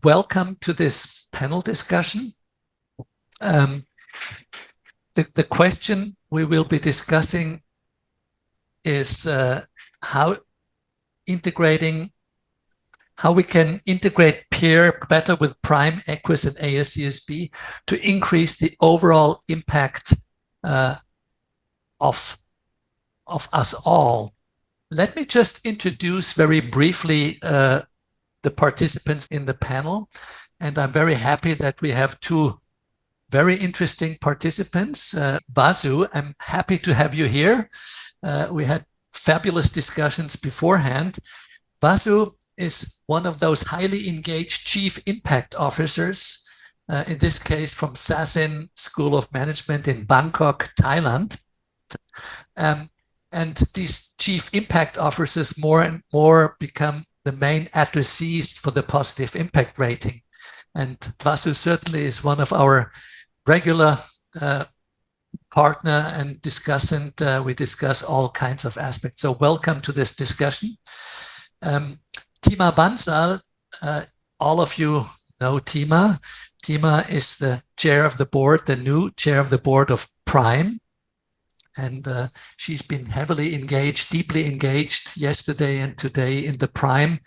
Welcome to this panel discussion. The question we will be discussing is how we can integrate PIR better with PRIME, EQUUIS, and AACSB to increase the overall impact of us all. Let me just introduce very briefly the participants in the panel, and I'm very happy that we have two very interesting participants. Vasu, I'm happy to have you here. We had fabulous discussions beforehand. Vasu is one of those highly engaged chief impact officers, in this case from Sasin School of Management in Bangkok, Thailand. And these chief impact officers more and more become the main addressees for the positive impact rating. And Vasu certainly is one of our regular partner and discussant. We discuss all kinds of aspects. So welcome to this discussion. Tima Bansal, all of you know Tima. Tima is the chair of the board, the new chair of the board of PRIME. And she's been heavily engaged, deeply engaged yesterday and today in the PRIME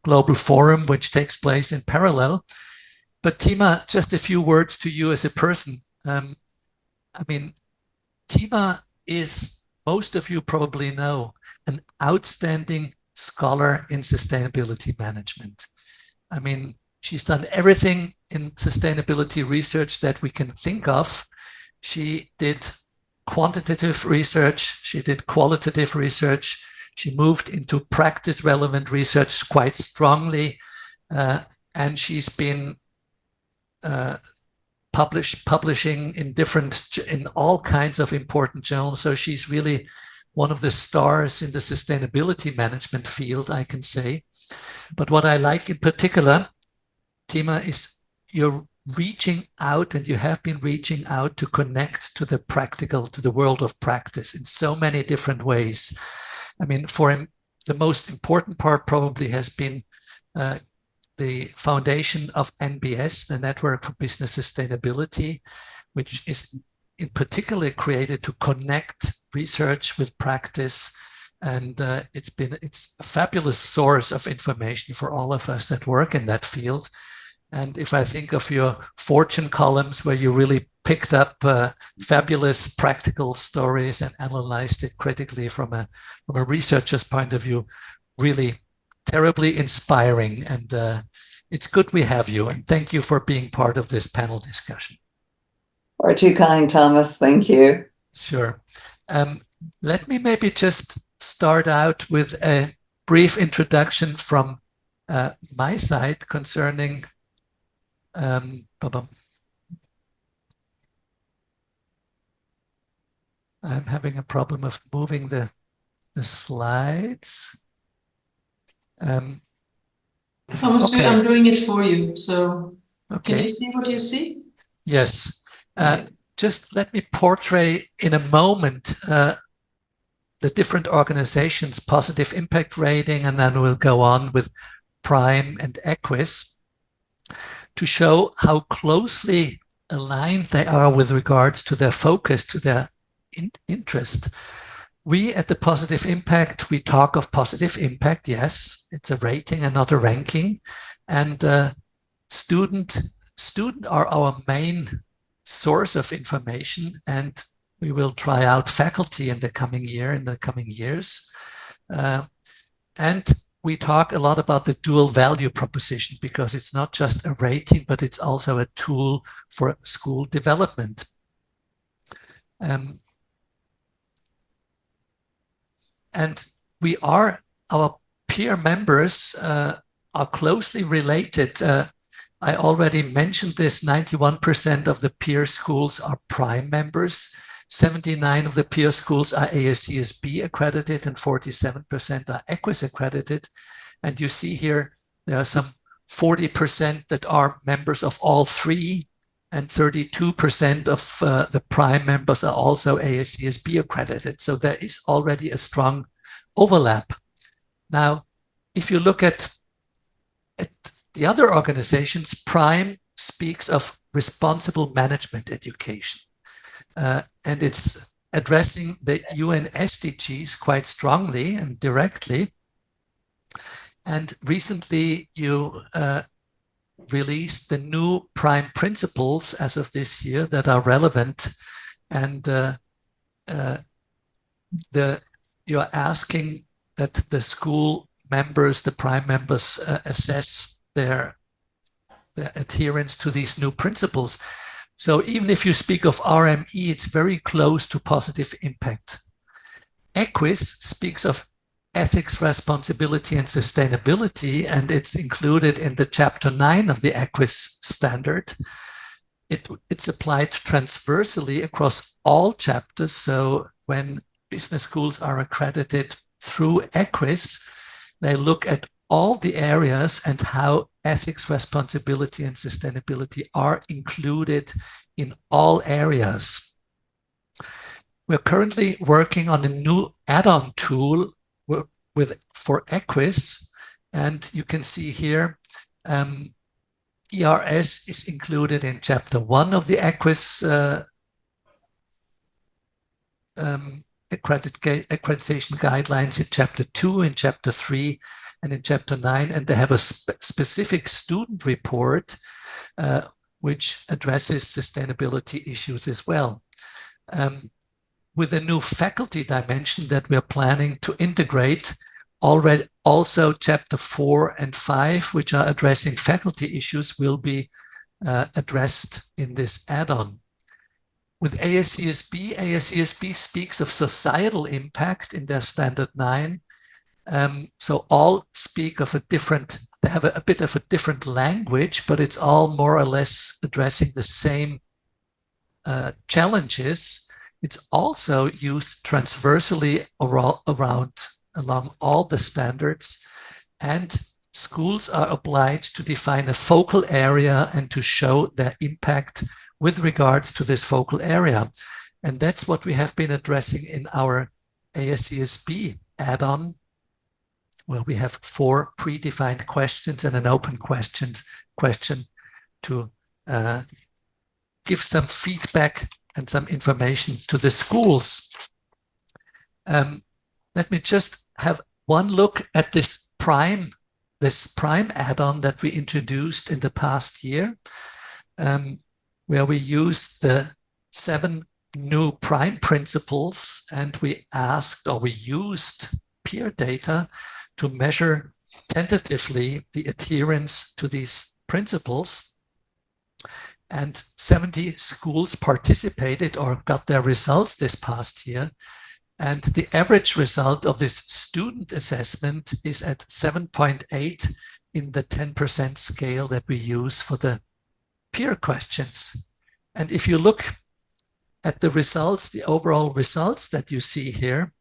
Global Forum, which takes place in parallel. But Tima, just a few words to you as a person. I mean, Tima is, most of you probably know, an outstanding scholar in sustainability management. I mean, she's done everything in sustainability research that we can think of. She did quantitative research, she did qualitative research, she moved into practice relevant research quite strongly, and she's been publishing in all kinds of important journals. So she's really one of the stars in the sustainability management field, I can say. But what I like in particular, Tima, is you're reaching out, and you have been reaching out to connect to the practical, to the world of practice in so many different ways. I mean, for him, the most important part probably has been the foundation of NBS, the Network for Business Sustainability, which is in particular created to connect research with practice. And it's a fabulous source of information for all of us that work in that field. And if I think of your Fortune columns, where you really picked up fabulous practical stories and analyzed it critically from a researcher's point of view, really terribly inspiring. And it's good we have you. And thank you for being part of this panel discussion. You're too kind, Thomas. Thank you. Sure. Let me maybe just start out with a brief introduction from my side concerning I'm having a problem of moving the slides. Thomas, okay. I'm doing it for you. So okay. Can you see what you see? Yes. Just let me portray in a moment the different organizations' positive impact rating, and then we'll go on with PRIME and EQUUIS, to show how closely aligned they are with regards to their focus, to their interest. We at the Positive Impact, we talk of positive impact. Yes, it's a rating and not a ranking. And student are our main source of information, and we will try out faculty in the coming years. And we talk a lot about the dual value proposition, because it's not just a rating, but it's also a tool for school development. And our peer members are closely related. I already mentioned this, 91% of the peer schools are PRIME members. 79 of the peer schools are AACSB accredited, and 47% are EQUIS accredited. And you see here, there are some 40% that are members of all three, and 32% of the prime members are also AACSB accredited. So there is already a strong overlap. Now, if you look at the other organizations, Prime speaks of responsible management education, and it's addressing the UN SDGs quite strongly and directly. And recently you released the new Prime principles as of this year that are relevant, and you're asking that the school members, the Prime members, assess their adherence to these new principles. So even if you speak of RME, it's very close to positive impact. EQUIS speaks of ethics, responsibility, and sustainability, and it's included in the chapter 9 of the EQUIS standard. It's applied transversely across all chapters. So when business schools are accredited through EQUIS, they look at all the areas and how ethics, responsibility, and sustainability are included in all areas. We're currently working on a new add-on tool for EQUIS, and you can see here ERS is included in chapter 1 of the EQUIS accreditation guidelines, in chapter 2, in chapter 3, and in chapter 9, and they have a specific student report which addresses sustainability issues as well. With a new faculty dimension that we're planning to integrate, already also chapter 4 and 5, which are addressing faculty issues, will be addressed in this add-on. With AACSB, AACSB speaks of societal impact in their standard 9. So all speak of they have a bit of a different language, but it's all more or less addressing the same challenges. It's also used transversely along all the standards, and schools are obliged to define a focal area and to show their impact with regards to this focal area. And that's what we have been addressing in our AACSB add-on, where we have 4 predefined questions and an open question to give some feedback and some information to the schools. Let me just have one look at this Prime add-on that we introduced in the past year, where we used the 7 new Prime principles, and we used peer data to measure tentatively the adherence to these principles. And 70 schools participated or got their results this past year. And the average result of this student assessment is at 7.8 in the 10% scale that we use for the peer questions. And if you look at the results, the overall results that you see here,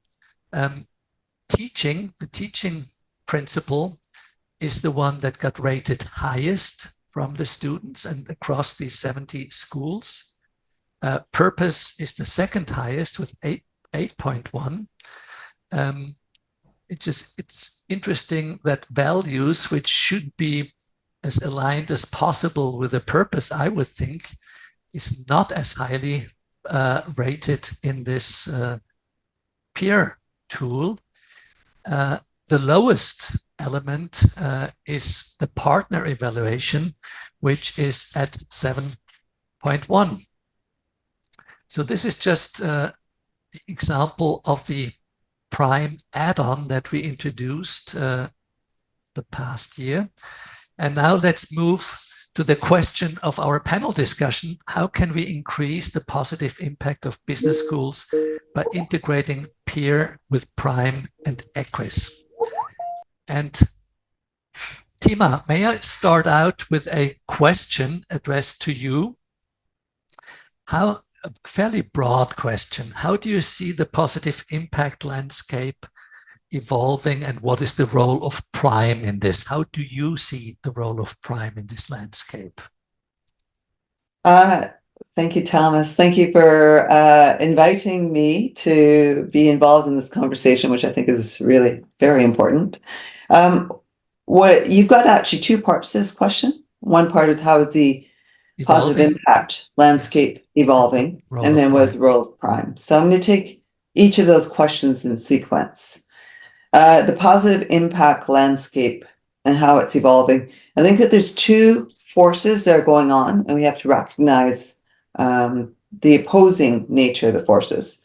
the teaching principle is the one that got rated highest from the students and across these 70 schools. Purpose is the second highest with 8.1. It's interesting that values, which should be as aligned as possible with the purpose, I would think, is not as highly rated in this peer tool. The lowest element is the partner evaluation, which is at 7.1. So this is just the example of the Prime add-on that we introduced the past year. And now let's move to the question of our panel discussion. How can we increase the positive impact of business schools by integrating peer with Prime and EQUIS? And Tima, may I start out with a question addressed to you? A fairly broad question. How do you see the positive impact landscape evolving, and what is the role of Prime in this? How do you see the role of Prime in this landscape? Thank you, Thomas. Thank you for inviting me to be involved in this conversation, which I think is really very important. What you've got actually two parts to this question. One part is how is the positive impact landscape evolving, and then what is the role of Prime? So I'm going to take each of those questions in sequence. The positive impact landscape and how it's evolving. I think that there's two forces that are going on, and we have to recognize the opposing nature of the forces.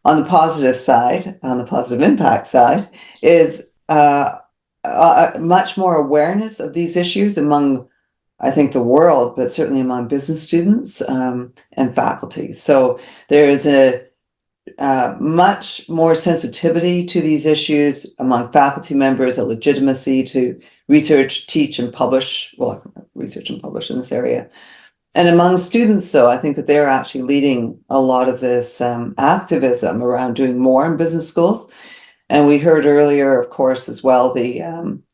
On the positive side, on the positive impact side, is much more awareness of these issues among, I think, the world, but certainly among business students and faculty. So there is a much more sensitivity to these issues among faculty members, a legitimacy to research, teach, and publish, well, research and publish in this area. And among students, so I think that they're actually leading a lot of this activism around doing more in business schools. And we heard earlier, of course, as well, the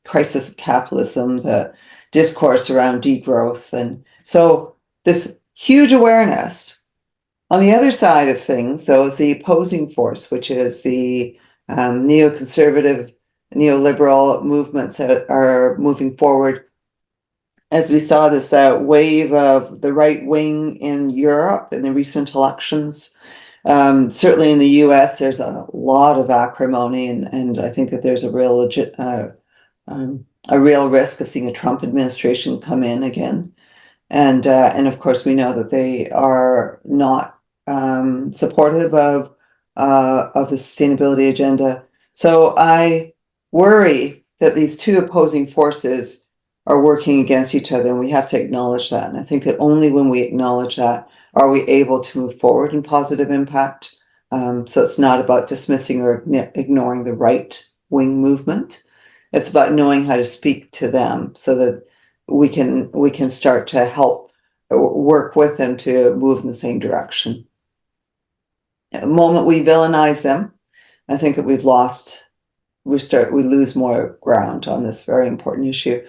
crisis of capitalism, the discourse around degrowth. And so this huge awareness. On the other side of things, though, is the opposing force, which is the neoconservative, neoliberal movements that are moving forward. As we saw this wave of the right wing in Europe in the recent elections, certainly in the US, there's a lot of acrimony, and I think that there's a real risk of seeing a Trump administration come in again. And of course, we know that they are not supportive of the sustainability agenda. So I worry that these two opposing forces are working against each other, and we have to acknowledge that. And I think that only when we acknowledge that are we able to move forward in positive impact. So it's not about dismissing or ignoring the right-wing movement. It's about knowing how to speak to them so that we can start to help work with them to move in the same direction. The moment we villainize them, I think that we lose more ground on this very important issue.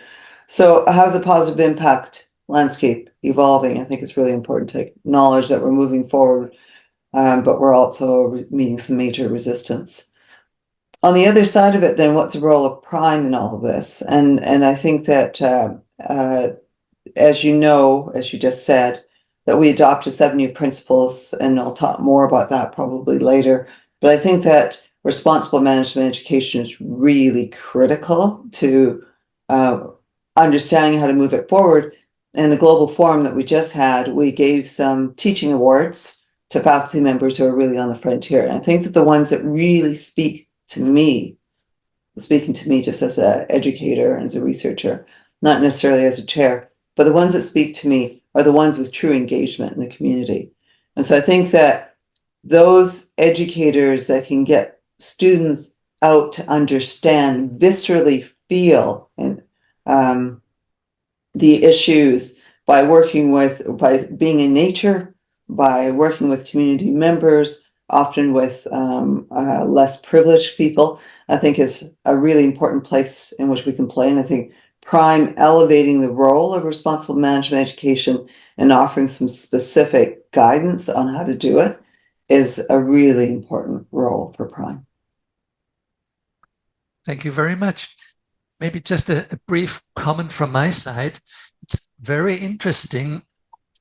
So how's the positive impact landscape evolving? I think it's really important to acknowledge that we're moving forward, but we're also meeting some major resistance. On the other side of it, then, what's the role of Prime in all of this? And I think that, as you know, as you just said, that we adopted 7 new principles, and I'll talk more about that probably later. But I think that responsible management education is really critical to understanding how to move it forward. And the global forum that we just had, we gave some teaching awards to faculty members who are really on the frontier. And I think that the ones that really speaking to me just as an educator and as a researcher, not necessarily as a chair, but the ones that speak to me are the ones with true engagement in the community. And so I think that those educators that can get students out to understand, viscerally feel and the issues by being in nature, by working with community members, often with less privileged people, I think is a really important place in which we can play. And I think Prime elevating the role of responsible management education and offering some specific guidance on how to do it is a really important role for Prime. Thank you very much. Maybe just a brief comment from my side. It's very interesting.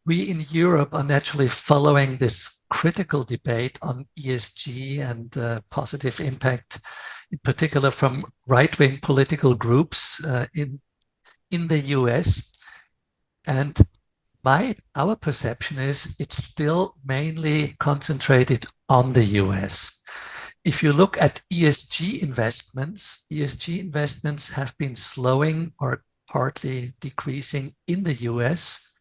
We in Europe are naturally following this critical debate on ESG and positive impact, in particular from right-wing political groups in the US. And our perception is it's still mainly concentrated on the US. If you look at ESG investments have been slowing or partly decreasing in the US,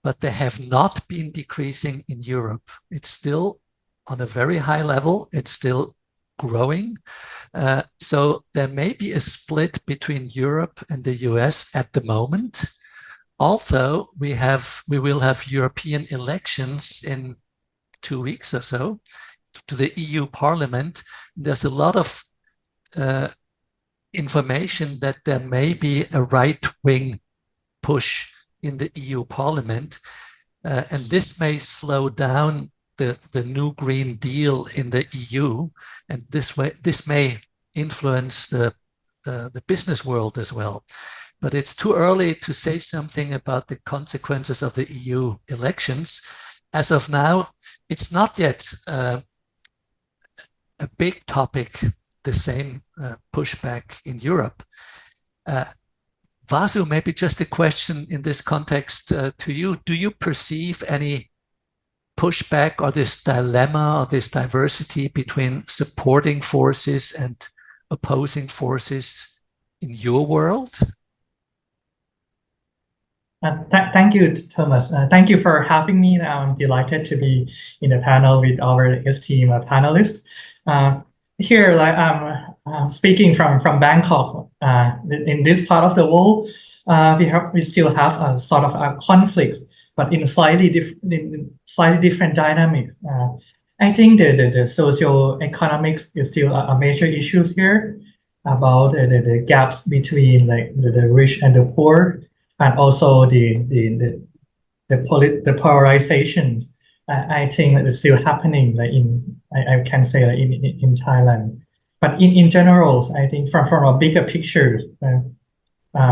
but they have not been decreasing in Europe. It's still on a very high level. It's still growing. So there may be a split between Europe and the US at the moment. Although we will have European elections in 2 weeks or so to the EU Parliament. There's a lot of information that there may be a right-wing push in the EU Parliament. and this may slow down the new Green Deal in the EU, and this may influence the business world as well. But it's too early to say something about the consequences of the EU elections. As of now, it's not yet a big topic, the same pushback in Europe. Vasu, maybe just a question in this context to you. Do you perceive any pushback or this dilemma or this diversity between supporting forces and opposing forces in your world? Thank you, Thomas. Thank you for having me. I'm delighted to be in the panel with our team of panelists. Here, like I'm speaking from Bangkok. In this part of the world, we still have a sort of a conflict, but in slightly different dynamics. I think the socio-economics is still a major issue here about the gaps between like the rich and the poor, and also the polarizations. I think that is still happening like I can say like in Thailand. But in general, I think from a bigger picture,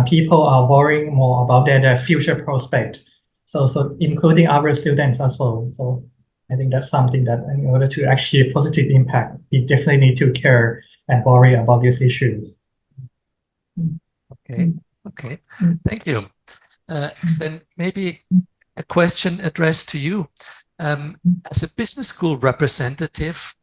people are worrying more about their future prospects. So including our students as well. So I think that's something that in order to achieve positive impact, we definitely need to care and worry about these issues. Okay, thank you. Then maybe a question addressed to you. As a business school representative,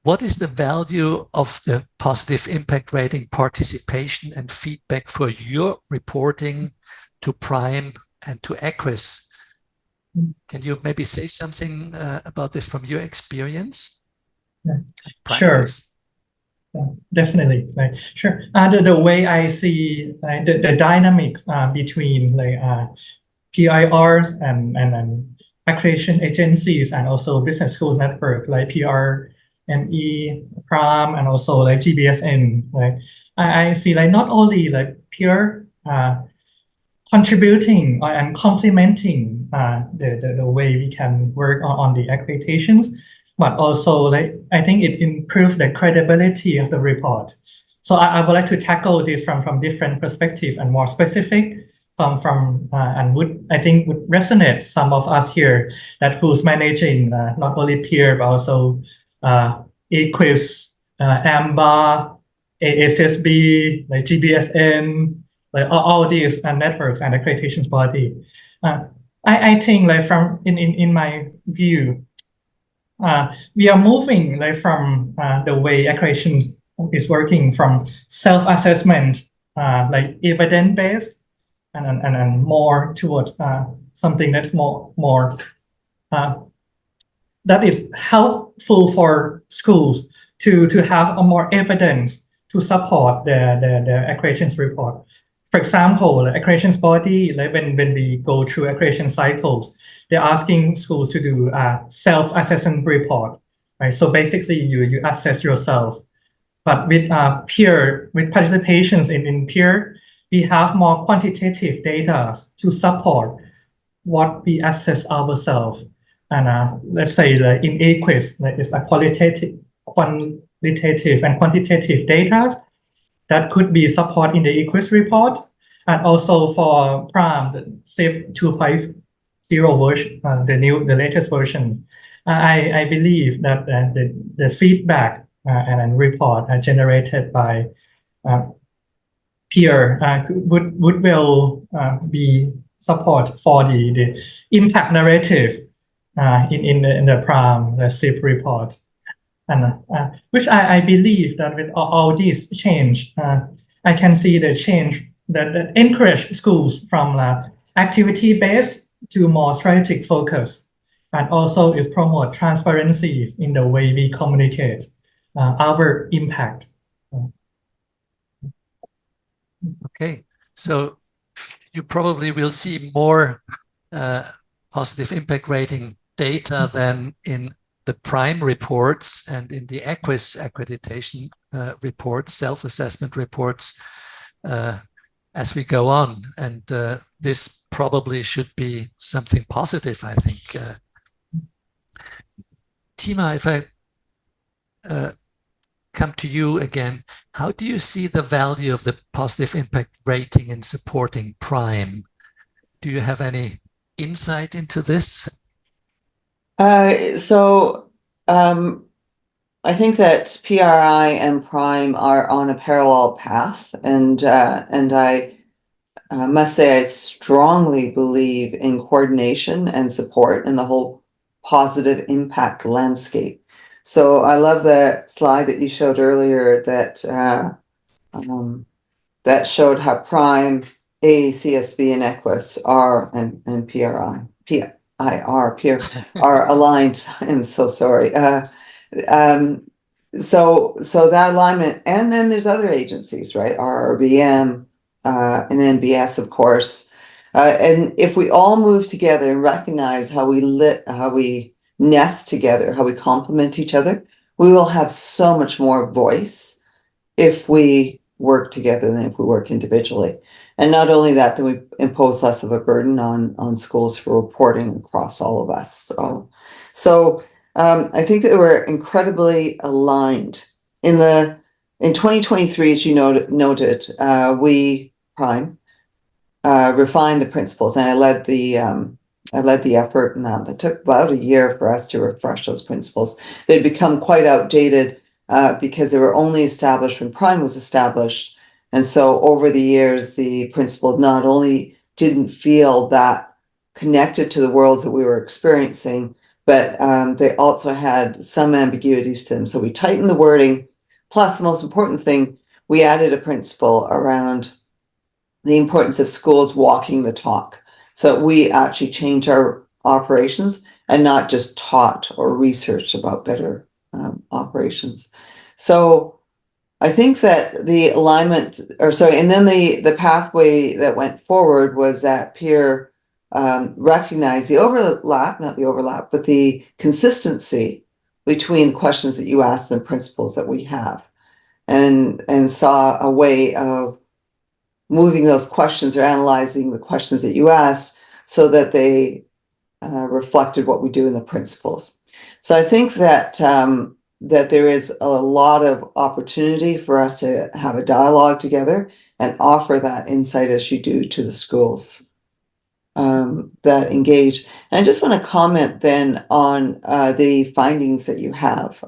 what is the value of the positive impact rating participation and feedback for your reporting to PRIME and to EQUIS? Can you maybe say something about this from your experience? Sure. Definitely, like sure. The way I see the dynamics between like PIRs and accreditation agencies and also business schools network like PRME, PRAM, and also like GBSN. Like I see like not only like peer contributing and complementing the way we can work on the accreditations, but also like I think it improves the credibility of the report. So I would like to tackle this from different perspectives and more specific and would resonate some of us here that who's managing not only peer but also EQUIS, AMBA, AACSB, like GBSN, like all these networks and accreditations body. I think like from in my view, we are moving like from the way accreditation is working from self-assessment, like evidence-based, and more towards something that's more that is helpful for schools to have a more evidence to support the accreditations report. For example, the accreditations body, like when we go through accreditation cycles, they're asking schools to do a self-assessment report, right? So basically, you assess yourself. But with participations in peer, we have more quantitative data to support what we assess ourselves. And let's say like in EQUIS, like it's a qualitative and quantitative data that could be support in the EQUIS report, and also for PRAM, the SIP 2.0 version, the latest version. I believe that the feedback and report generated by peer will be support for the impact narrative in the PRAM, the SIP report. And which I believe that with all these change, I can see the change that encourage schools from activity-based to more strategic focus, and also is promote transparency in the way we communicate our impact. Okay, so you probably will see more positive impact rating data than in the PRIME reports and in the EQUIS accreditation reports, self-assessment reports, as we go on. And this probably should be something positive, I think. Tima, if I come to you again, how do you see the value of the positive impact rating in supporting PRIME? Do you have any insight into this? I think that PRI and PRIME are on a parallel path, and I must say I strongly believe in coordination and support in the whole positive impact landscape. So I love the slide that you showed earlier that that showed how PRIME, AACSB, and EQUIS are and PIR are aligned. I'm so sorry. So that alignment, and then there's other agencies, right? RRBM, and NBS, of course. And if we all move together and recognize how we nest together, how we complement each other, we will have so much more voice if we work together than if we work individually. And not only that, then we impose less of a burden on schools for reporting across all of us. So I think that we're incredibly aligned. In 2023, as you noted, we PRIME refined the principles, and I led the effort, and that took about a year for us to refresh those principles. They'd become quite outdated because they were only established when PRIME was established. And so over the years, the principles not only didn't feel that connected to the worlds that we were experiencing, but they also had some ambiguities to them. So we tightened the wording. Plus, the most important thing, we added a principle around the importance of schools walking the talk. So we actually change our operations and not just taught or researched about better operations. So I think that the alignment, and then the pathway that went forward was that PIR recognized the overlap, not the overlap, but the consistency between the questions that you ask and the principles that we have, and saw a way of moving those questions or analyzing the questions that you asked so that they reflected what we do in the principles. So I think that that there is a lot of opportunity for us to have a dialogue together and offer that insight as you do to the schools that engage. And I just want to comment then on the findings that you have.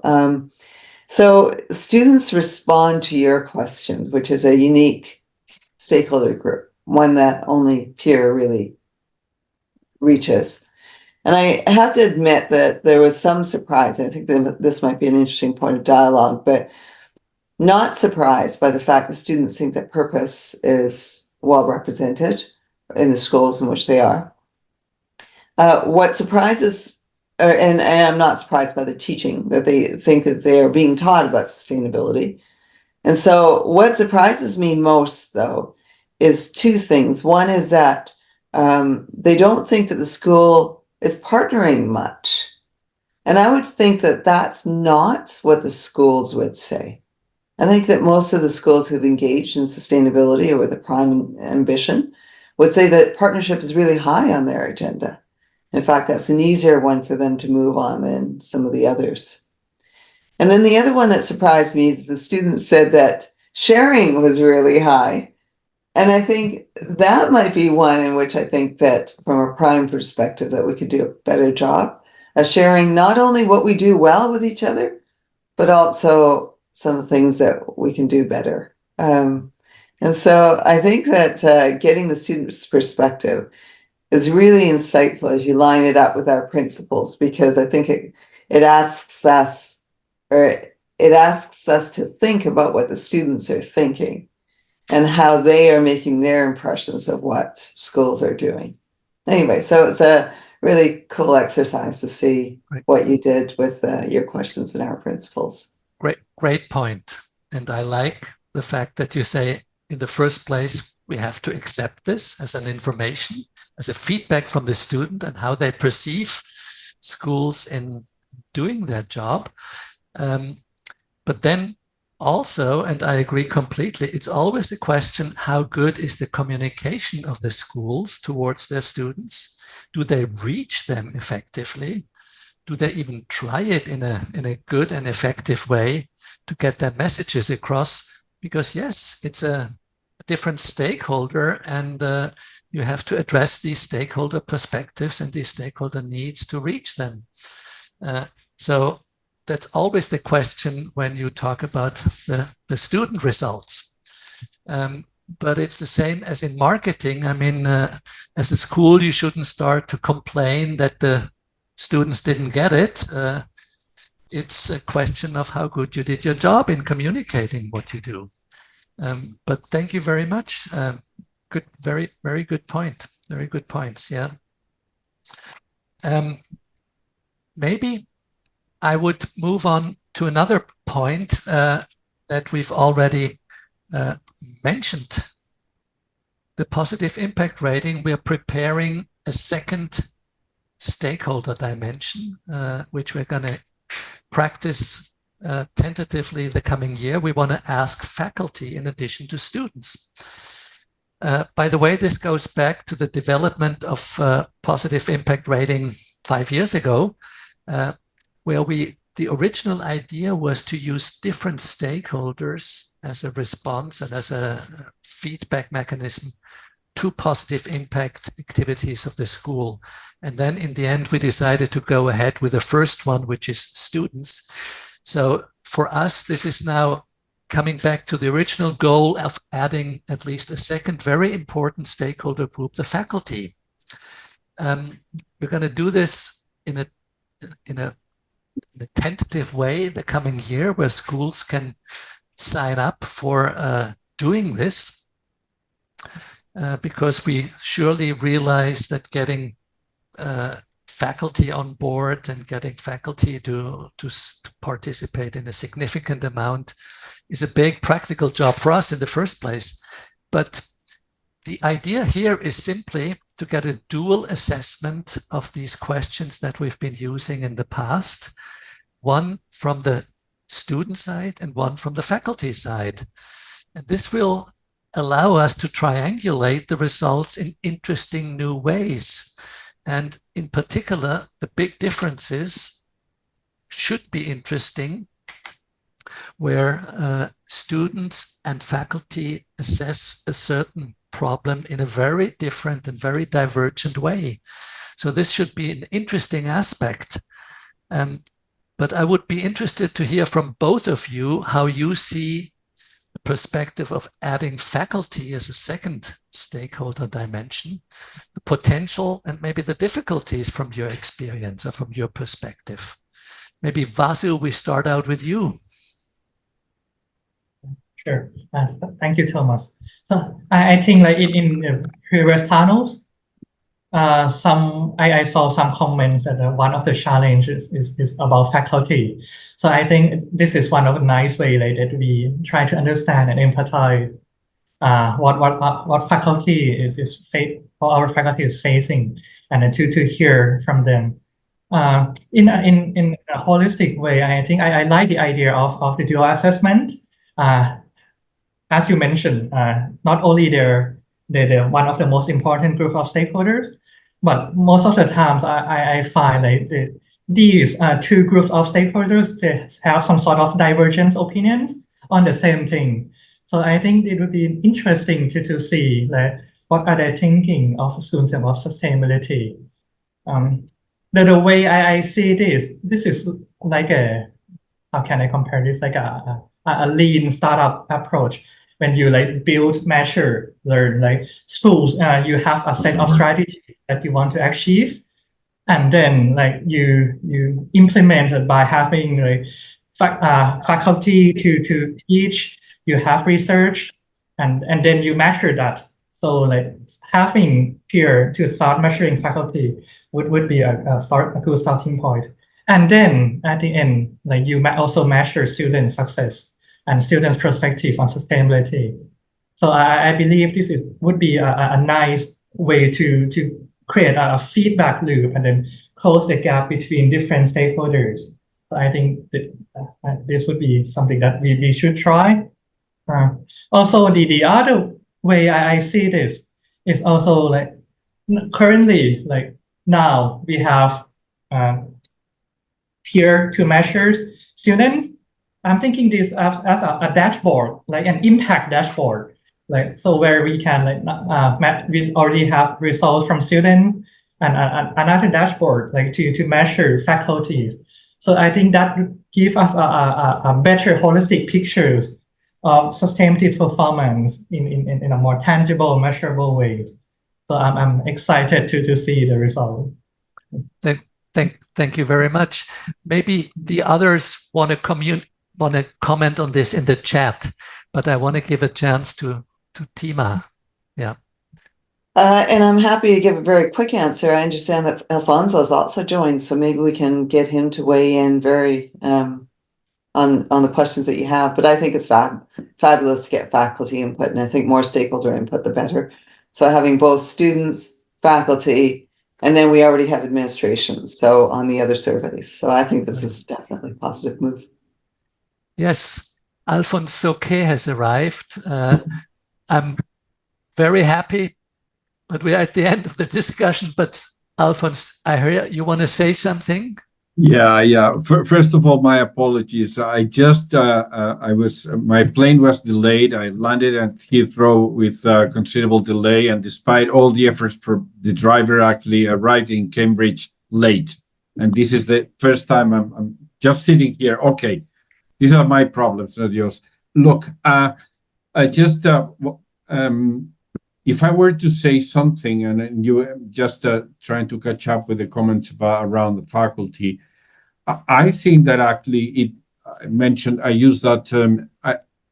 So students respond to your questions, which is a unique stakeholder group, one that only PIR really reaches. And I have to admit that there was some surprise. I think that this might be an interesting point of dialogue, but not surprised by the fact that students think that purpose is well represented in the schools in which they are. What surprises, and I'm not surprised by the teaching, that they think that they are being taught about sustainability. And so what surprises me most, though, is two things. One is that they don't think that the school is partnering much. And I would think that that's not what the schools would say. I think that most of the schools who've engaged in sustainability or with a PRIME ambition would say that partnership is really high on their agenda. In fact, that's an easier one for them to move on than some of the others. And then the other one that surprised me is the students said that sharing was really high. And I think that might be one in which I think that from a PRIME perspective that we could do a better job of sharing not only what we do well with each other, but also some of the things that we can do better. And so I think that getting the student's perspective is really insightful as you line it up with our principles, because I think it asks us to think about what the students are thinking and how they are making their impressions of what schools are doing. Anyway, so it's a really cool exercise to see what you did with your questions and our principles. Great point. And I like the fact that you say, in the first place, we have to accept this as an information, as a feedback from the student and how they perceive schools in doing their job. But then Also, and I agree completely, it's always a question, how good is the communication of the schools towards their students? Do they reach them effectively? Do they even try it in a good and effective way to get their messages across? Because yes, it's a different stakeholder, and you have to address these stakeholder perspectives and these stakeholder needs to reach them. So that's always the question when you talk about the student results. But it's the same as in marketing. I mean, as a school, you shouldn't start to complain that the students didn't get it. It's a question of how good you did your job in communicating what you do. But thank you very much. Good, very, very good point. Very good points. Yeah. Maybe I would move on to another point that we've already mentioned. The positive impact rating, we are preparing a second stakeholder dimension, which we're going to practice tentatively the coming year. We want to ask faculty in addition to students. By the way, this goes back to the development of positive impact rating 5 years ago, where the original idea was to use different stakeholders as a response and as a feedback mechanism to positive impact activities of the school. And then in the end, we decided to go ahead with the first one, which is students. So for us, this is now coming back to the original goal of adding at least a second very important stakeholder group, the faculty. We're going to do this in a tentative way the coming year, where schools can sign up for doing this, because we surely realize that getting faculty on board and getting faculty to participate in a significant amount is a big practical job for us in the first place. But the idea here is simply to get a dual assessment of these questions that we've been using in the past, one from the student side and one from the faculty side. And this will allow us to triangulate the results in interesting new ways. And in particular, the big differences should be interesting, where students and faculty assess a certain problem in a very different and very divergent way. So this should be an interesting aspect. But I would be interested to hear from both of you how you see the perspective of adding faculty as a second stakeholder dimension, the potential and maybe the difficulties from your experience or from your perspective. Maybe Vasu, we start out with you. Sure. Thank you, Thomas. So I think like in the previous panels, I saw some comments that one of the challenges is about faculty. So I think this is one of the nice ways like, that we try to understand and empathize what faculty or our faculty is facing, and to hear from them. In a holistic way, I think I like the idea of the dual assessment. As you mentioned, not only they're one of the most important group of stakeholders, but most of the times I find like these two groups of stakeholders, they have some sort of divergent opinions on the same thing. So I think it would be interesting to see like what are they thinking of students about sustainability. The way I see this is like how can I compare this, like a lean startup approach. When you like build, measure, learn, like schools, you have a set of strategies that you want to achieve, and then like you implement it by having like faculty to teach. You have research, and then you measure that. So like having peer to start measuring faculty would be a good starting point. And then at the end, like you also measure student success and students' perspective on sustainability. So I believe this would be a nice way to create a feedback loop and then close the gap between different stakeholders. So I think that, this would be something that we should try. Also, the other way I see this is also like currently, like now we have here to measure students. I'm thinking this as a dashboard, like an impact dashboard, like so where we can like we already have results from students and another dashboard like to measure faculties. So I think that would give us a better holistic pictures of sustainable performance in a more tangible, measurable way. So I'm excited to see the result. Thank you very much. Maybe the others want to comment on this in the chat, but I want to give a chance to Tima. Yeah. And I'm happy to give a very quick answer. I understand that Alfonso has also joined, so maybe we can get him to weigh in very on the questions that you have. But I think it's fabulous to get faculty input, and I think more stakeholder input, the better. So having both students, faculty, and then we already have administration, so on the other surveys. So I think this is definitely a positive move. Yes, Alfons Sauquet has arrived. I'm very happy, but we're at the end of the discussion. But Alfons, I hear you want to say something? Yeah. First of all, my apologies. I just, my plane was delayed. I landed at Heathrow with considerable delay, and despite all the efforts for the driver, actually arrived in Cambridge late. And this is the first time I'm just sitting here. Okay, these are my problems, not yours. Look, I just, if I were to say something, and you just trying to catch up with the comments around the faculty, I think that actually I use that term,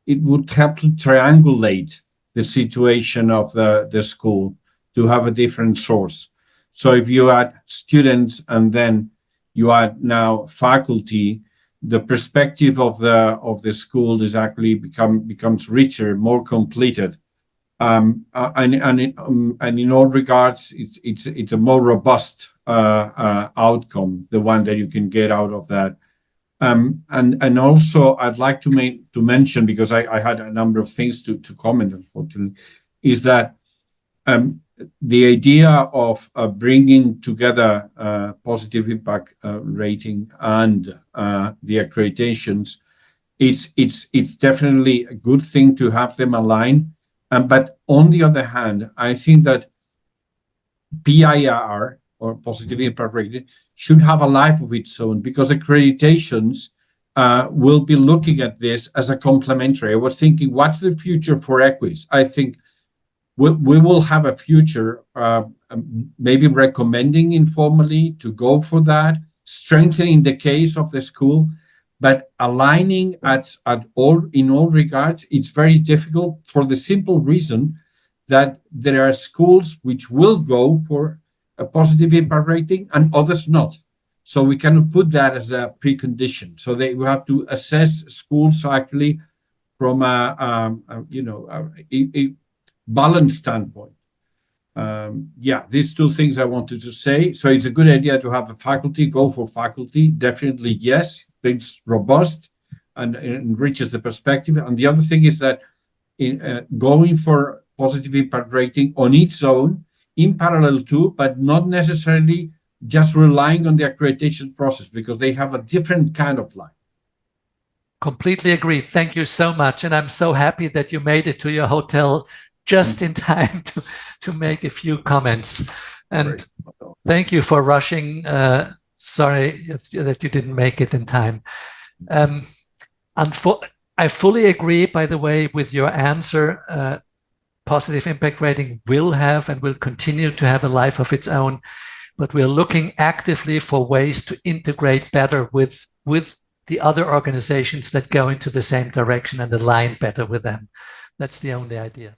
it would help to triangulate the situation of the school to have a different source. So if you add students and then you add now faculty, the perspective of the school is actually becomes richer, more completed. And in all regards, it's a more robust outcome, the one that you can get out of that. And also, I'd like to mention, because I had a number of things to comment, unfortunately, is that the idea of bringing together positive impact rating and the accreditations, it's definitely a good thing to have them aligned. But on the other hand, I think that PIR, or positive impact rating, should have a life of its own, because accreditations will be looking at this as a complementary. I was thinking, what's the future for EQUIS? I think we will have a future, maybe recommending informally to go for that, strengthening the case of the school. But aligning in all regards, it's very difficult for the simple reason that there are schools which will go for a positive impact rating and others not. So we cannot put that as a precondition. So we have to assess schools actually from a balanced standpoint. These two things I wanted to say. So it's a good idea to have the faculty, go for faculty. Definitely, yes. It's robust and enriches the perspective. And the other thing is that in going for positive impact rating on its own, in parallel to, but not necessarily just relying on the accreditation process, because they have a different kind of life. Completely agree. Thank you so much. And I'm so happy that you made it to your hotel just in time to make a few comments. And thank you for rushing. Sorry that you didn't make it in time. I fully agree, by the way, with your answer. Positive impact rating will have and will continue to have a life of its own, but we're looking actively for ways to integrate better with the other organizations that go into the same direction and align better with them. That's the only idea.